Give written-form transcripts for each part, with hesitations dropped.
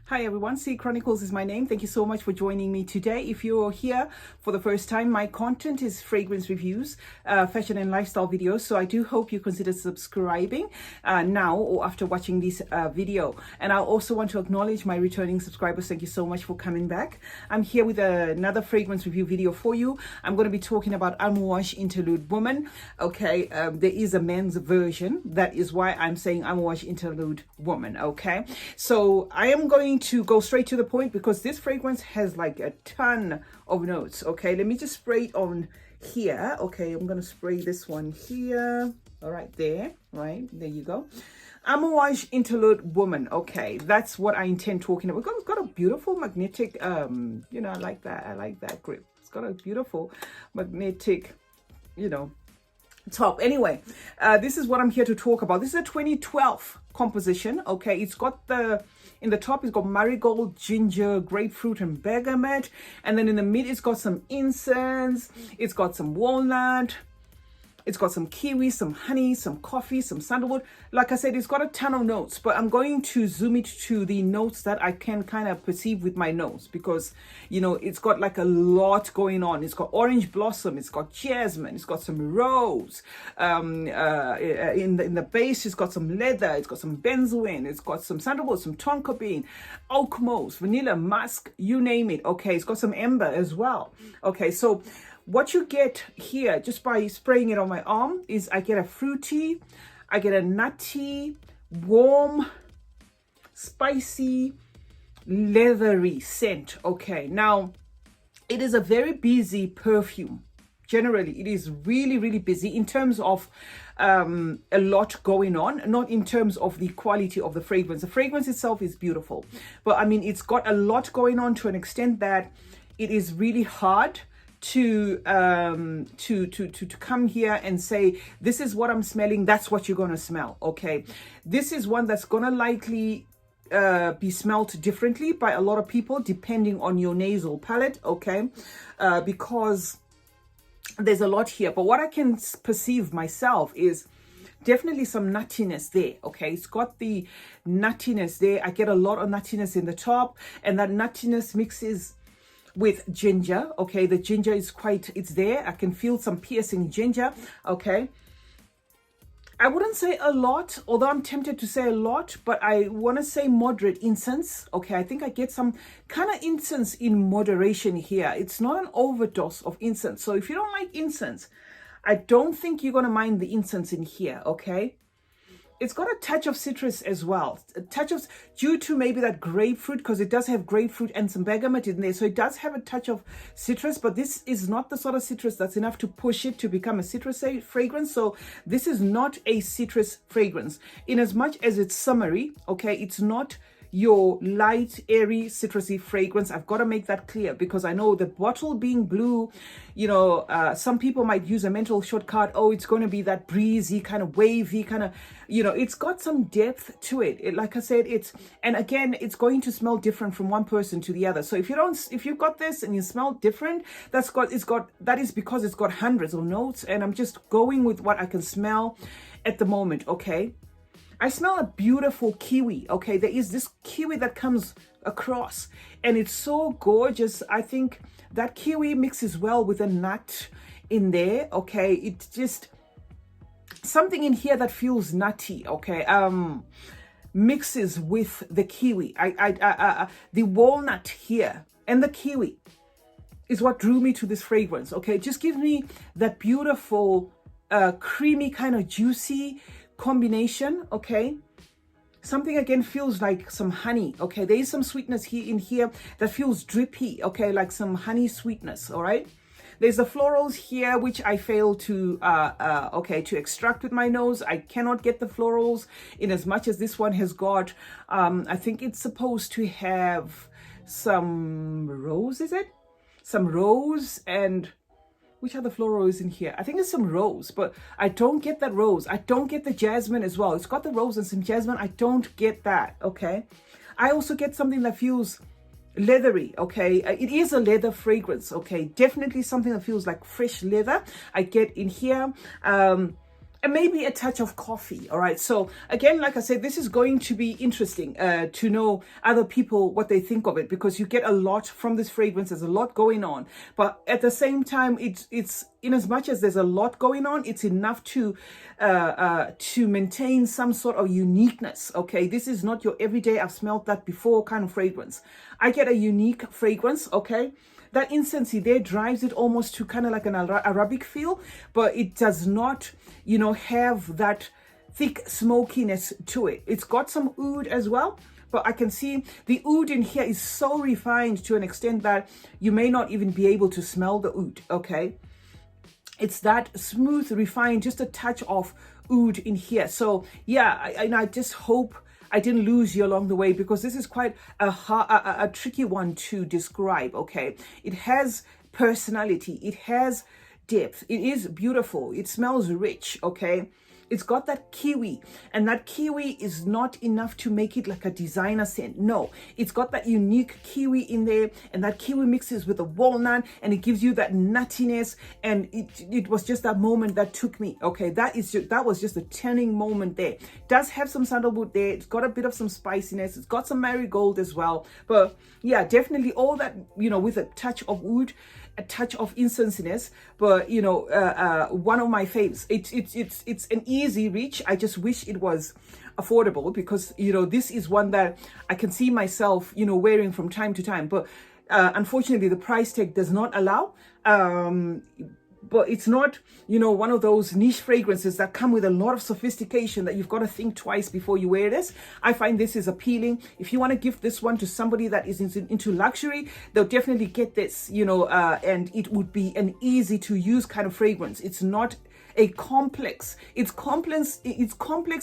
Hi everyone, CeeChronicles is my name. Thank you so much for joining me today. If you're here for the first time, my content is fragrance reviews, fashion and lifestyle videos. So I do hope you consider subscribing now or after watching this video. And I also want to acknowledge my returning subscribers. Thank you so much for coming back. I'm here with another fragrance review video for you. I'm going to be talking about Amouage Interlude Women. Okay, there is a men's version. That is why I'm saying Amouage Interlude Woman. Okay, so I am going to go straight to the point because this fragrance has like a ton of notes. Okay, let me just spray it on here. Okay, I'm gonna spray this one here. All right, there you go. Amouage Interlude Woman. Okay, that's what I intend talking about. It's got a beautiful magnetic I like that grip. It's got a beautiful magnetic top. Anyway, this is what I'm here to talk about. This is a 2012 composition. Okay, it's got in the top it's got marigold, ginger, grapefruit and bergamot, and then in the mid it's got some incense, it's got some walnut, it's got some kiwi, some honey, some coffee, some sandalwood. Like I said, it's got a ton of notes, but I'm going to zoom it to the notes that I can kind of perceive with my nose because, it's got like a lot going on. It's got orange blossom, it's got jasmine, it's got some rose. In the base, it's got some leather, it's got some benzoin, it's got some sandalwood, some tonka bean, oak moss, vanilla, musk, you name it. Okay, it's got some amber as well. Okay, so what you get here just by spraying it on my arm is I get a fruity, I get a nutty, warm, spicy, leathery scent. Okay, now it is a very busy perfume. Generally, it is really, really busy in terms of a lot going on, not in terms of the quality of the fragrance. The fragrance itself is beautiful, but I mean, it's got a lot going on to an extent that it is really hard to come here and say, this is what I'm smelling, that's what you're going to smell. Okay, this is one that's going to likely be smelled differently by a lot of people depending on your nasal palate. Okay, because there's a lot here, but what I can perceive myself is definitely some nuttiness there. Okay, it's got the nuttiness there. I get a lot of nuttiness in the top, and that nuttiness mixes with ginger. Okay, the ginger is it's there. I can feel some piercing ginger. Okay, I wouldn't say a lot, although I'm tempted to say a lot, but I want to say moderate incense. Okay, I think I get some kind of incense in moderation here. It's not an overdose of incense. So if you don't like incense, I don't think you're going to mind the incense in here. Okay, it's got a touch of citrus as well, a touch of, due to maybe that grapefruit, because it does have grapefruit and some bergamot in there. So it does have a touch of citrus, but this is not the sort of citrus that's enough to push it to become a citrus fragrance. So this is not a citrus fragrance in as much as it's summery. Okay, it's not your light, airy, citrusy fragrance. I've got to make that clear because I know the bottle being blue, some people might use a mental shortcut. Oh, it's going to be that breezy kind of wavy kind of, it's got some depth to it. Like I said, and again, it's going to smell different from one person to the other. So if you've got this and you smell different, that is because it's got hundreds of notes, and I'm just going with what I can smell at the moment. Okay, I smell a beautiful kiwi. Okay, there is this kiwi that comes across and it's so gorgeous. I think that kiwi mixes well with a nut in there. Okay, it's just something in here that feels nutty. Okay, mixes with the kiwi. The walnut here and the kiwi is what drew me to this fragrance. Okay, it just gives me that beautiful creamy kind of juicy combination. Okay, something again feels like some honey. Okay, there is some sweetness in here that feels drippy. Okay, like some honey sweetness. All right, there's the florals here which I fail to to extract with my nose. I cannot get the florals in as much as this one has got. I think it's supposed to have some rose. Is it some rose? And which other floral is in here? I think there's some rose, but I don't get that rose. I don't get the jasmine as well. It's got the rose and some jasmine. I don't get that. Okay, I also get something that feels leathery. Okay, it is a leather fragrance. Okay, definitely something that feels like fresh leather. I get in here and maybe a touch of coffee. All right. So again, like I said, this is going to be interesting to know other people what they think of it, because you get a lot from this fragrance. There's a lot going on, but at the same time, it's in as much as there's a lot going on, it's enough to maintain some sort of uniqueness. Okay, this is not your everyday "I've smelled that before" kind of fragrance. I get a unique fragrance. Okay. That incensey there drives it almost to kind of like an Arabic feel, but it does not, you know, have that thick smokiness to it. It's got some oud as well, but I can see the oud in here is so refined to an extent that you may not even be able to smell the oud, okay? It's that smooth, refined, just a touch of oud in here. So yeah, I just hope I didn't lose you along the way, because this is quite a tricky one to describe, okay? It has personality. It has depth. It is beautiful. It smells rich, okay? It's got that kiwi, and that kiwi is not enough to make it like a designer scent. No, it's got that unique kiwi in there, and that kiwi mixes with the walnut, and it gives you that nuttiness. And it was just that moment that took me. Okay, that was just a turning moment there. It does have some sandalwood there. It's got a bit of some spiciness. It's got some marigold as well. But yeah, definitely all that, you know, with a touch of wood, a touch of incensiness, but you know, one of my faves. It's an easy reach. I just wish it was affordable, because you know, this is one that I can see myself, you know, wearing from time to time. But unfortunately, the price tag does not allow. But it's not, you know, one of those niche fragrances that come with a lot of sophistication that you've got to think twice before you wear this. I find this is appealing. If you want to gift this one to somebody that is into luxury, they'll definitely get this, you know, and it would be an easy to use kind of fragrance. It's not a complex. It's complex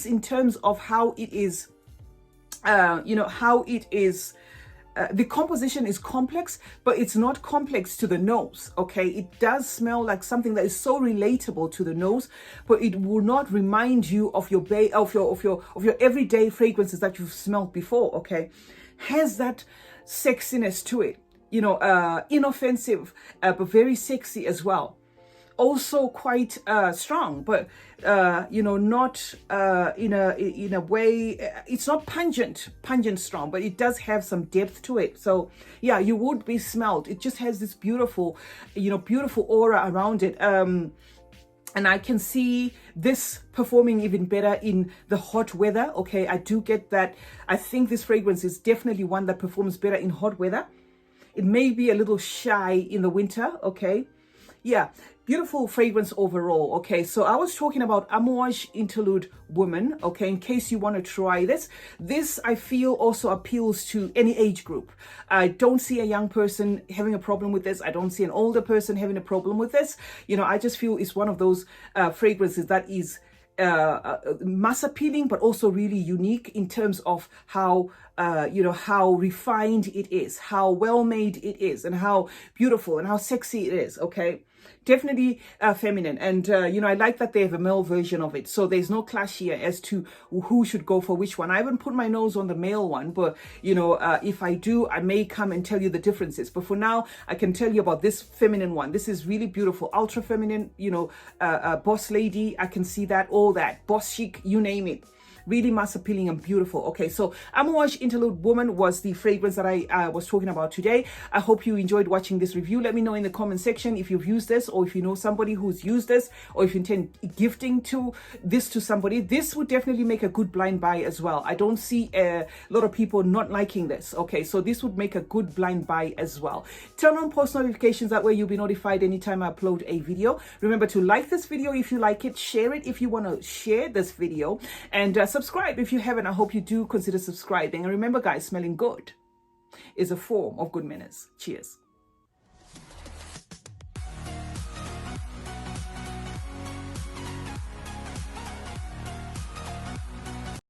in terms of how it is, you know, how it is. The composition is complex, but it's not complex to the nose. Okay, it does smell like something that is so relatable to the nose, but it will not remind you of your everyday fragrances that you've smelled before. Okay, has that sexiness to it, you know, inoffensive, but very sexy as well. Also quite strong, but you know, not in a way. It's not pungent strong, but it does have some depth to it. So yeah, you would be smelled. It just has this beautiful, you know, beautiful aura around it. And I can see this performing even better in the hot weather. Okay, I do get that. I think this fragrance is definitely one that performs better in hot weather. It may be a little shy in the winter. Okay, yeah. Beautiful fragrance overall. Okay, so I was talking about Amouage Interlude Women. Okay, in case you want to try this. This, I feel, also appeals to any age group. I don't see a young person having a problem with this. I don't see an older person having a problem with this. You know, I just feel it's one of those fragrances that is mass appealing, but also really unique in terms of how you know, how refined it is, how well made it is, and how beautiful and how sexy it is. Okay, definitely feminine. And you know, I like that they have a male version of it, so there's no clash here as to who should go for which one. I haven't put my nose on the male one, but you know, if I do, I may come and tell you the differences. But for now, I can tell you about this feminine one. This is really beautiful, ultra feminine, you know, boss lady. I can see that, all that, boss chic, you name it. Really mass appealing and beautiful. Okay, so Amouage Interlude Woman was the fragrance that I was talking about today. I hope you enjoyed watching this review. Let me know in the comment section if you've used this, or if you know somebody who's used this, or if you intend gifting this to somebody. This would definitely make a good blind buy as well. I don't see a lot of people not liking this. Okay, so this would make a good blind buy as well. Turn on post notifications, that way you'll be notified anytime I upload a video. Remember to like this video if you like it, share it if you want to share this video, and subscribe if you haven't. I hope you do consider subscribing. And remember, guys, smelling good is a form of good manners. Cheers.